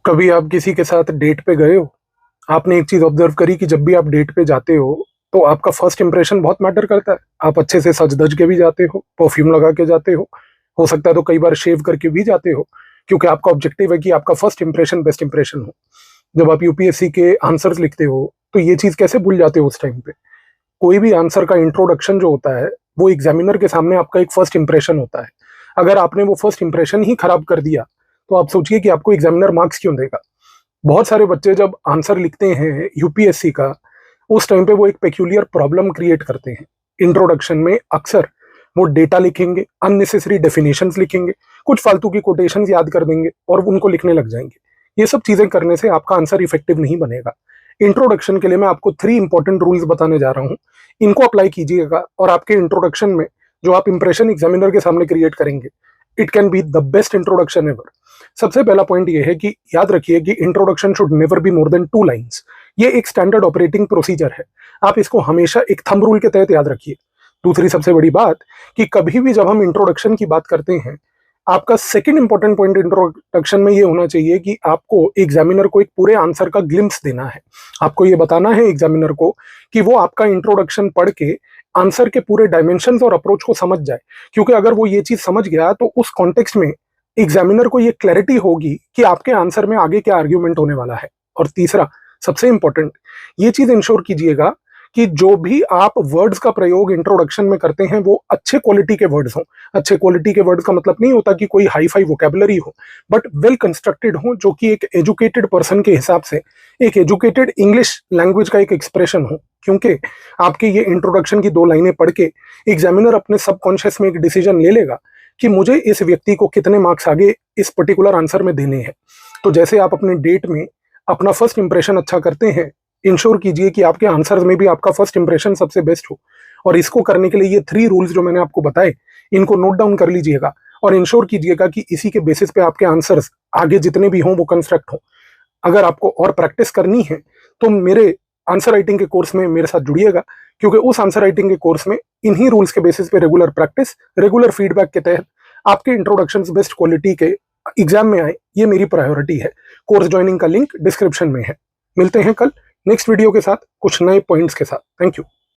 कभी आप किसी के साथ डेट पे गए हो? आपने एक चीज ऑब्जर्व करी कि जब भी आप डेट पे जाते हो तो आपका फर्स्ट इंप्रेशन बहुत मैटर करता है। आप अच्छे से सज धज के भी जाते हो, परफ्यूम लगा के जाते हो सकता है तो कई बार शेव करके भी जाते हो, क्योंकि आपका ऑब्जेक्टिव है कि आपका फर्स्ट इंप्रेशन बेस्ट इंप्रेशन हो। जब आप यूपीएससी के आंसर्स लिखते हो तो ये चीज कैसे भूल जाते हो उस टाइम पे? कोई भी आंसर का इंट्रोडक्शन जो होता है वो एग्जामिनर के सामने आपका एक फर्स्ट इंप्रेशन होता है। अगर आपने वो फर्स्ट इंप्रेशन ही खराब कर दिया तो आप सोचिए कि आपको एग्जामिनर मार्क्स क्यों देगा। बहुत सारे बच्चे जब आंसर लिखते हैं यूपीएससी का, उस टाइम पे वो एक पेक्यूलियर प्रॉब्लम क्रिएट करते हैं। इंट्रोडक्शन में अक्सर वो डेटा लिखेंगे, अननेसेसरी डेफिनेशंस लिखेंगे, कुछ फालतू की कोटेशंस याद कर देंगे और उनको लिखने लग जाएंगे। ये सब चीजें करने से आपका आंसर इफेक्टिव नहीं बनेगा। इंट्रोडक्शन के लिए मैं आपको 3 इंपॉर्टेंट रूल्स बताने जा रहा हूं। इनको अप्लाई कीजिएगा और आपके इंट्रोडक्शन में जो आप इंप्रेशन एग्जामिनर के सामने क्रिएट करेंगे, it can be the best introduction ever. सबसे पहला पॉइंट ये है कि याद रखिए कि introduction should never be more than 2 lines. ये एक स्टैंडर्ड ऑपरेटिंग प्रोसीजर है, आप इसको हमेशा एक थंब रूल के तहत याद रखिए। दूसरी सबसे बड़ी बात कि कभी भी जब हम इंट्रोडक्शन की बात करते हैं, आपका सेकंड इंपॉर्टेंट पॉइंट इंट्रोडक्शन में ये होना चाहिए कि आपको एग्जामिनर को एक पूरे आंसर का ग्लिम्स देना है। आपको ये बताना है एग्जामिनर को कि वो आपका इंट्रोडक्शन पढ़ के आंसर के पूरे डायमेंशंस और अप्रोच को समझ जाए, क्योंकि अगर वो ये चीज समझ गया तो उस कॉन्टेक्स्ट में एग्जामिनर को ये क्लैरिटी होगी कि आपके आंसर में आगे क्या आर्ग्यूमेंट होने वाला है। और तीसरा सबसे इंपॉर्टेंट, ये चीज इंश्योर कीजिएगा कि जो भी आप वर्ड्स का प्रयोग इंट्रोडक्शन में करते हैं वो अच्छे क्वालिटी के वर्ड्स हों। अच्छे क्वालिटी के वर्ड्स का मतलब नहीं होता कि कोई हाई फाई वोकेबलरी हो, बट वेल कंस्ट्रक्टेड हो, जो कि एक एजुकेटेड पर्सन के हिसाब से एक एजुकेटेड इंग्लिश लैंग्वेज का एक एक्सप्रेशन हो। क्योंकि आपके ये इंट्रोडक्शन की 2 लाइनें पढ़ के एग्जामिनर अपने सबकॉन्शियस में एक डिसीजन ले लेगा कि मुझे इस व्यक्ति को कितने मार्क्स आगे इस पर्टिकुलर आंसर में देने हैं। तो जैसे आप अपने डेट में अपना फर्स्ट इंप्रेशन अच्छा करते हैं, इंश्योर कीजिए कि आपके आंसर्स में भी आपका फर्स्ट इंप्रेशन सबसे बेस्ट हो। और इसको करने के लिए ये 3 रूल्स जो मैंने आपको बताए, इनको नोट डाउन कर लीजिएगा और इंश्योर कीजिएगा कि इसी के बेसिस पे आपके आंसर्स आगे जितने भी हों वो कंस्ट्रक्ट हों। अगर आपको और प्रैक्टिस करनी है तो मेरे आंसर राइटिंग के कोर्स में मेरे साथ जुड़िएगा, क्योंकि उस आंसर राइटिंग के कोर्स में इन्हीं रूल्स के बेसिस पे रेगुलर प्रैक्टिस, रेगुलर फीडबैक के तहत आपके इंट्रोडक्शंस बेस्ट क्वालिटी के एग्जाम में आए, ये मेरी प्रायोरिटी है। कोर्स ज्वाइनिंग का लिंक डिस्क्रिप्शन में है। मिलते हैं कल नेक्स्ट वीडियो के साथ कुछ नए पॉइंट्स के साथ। Thank you.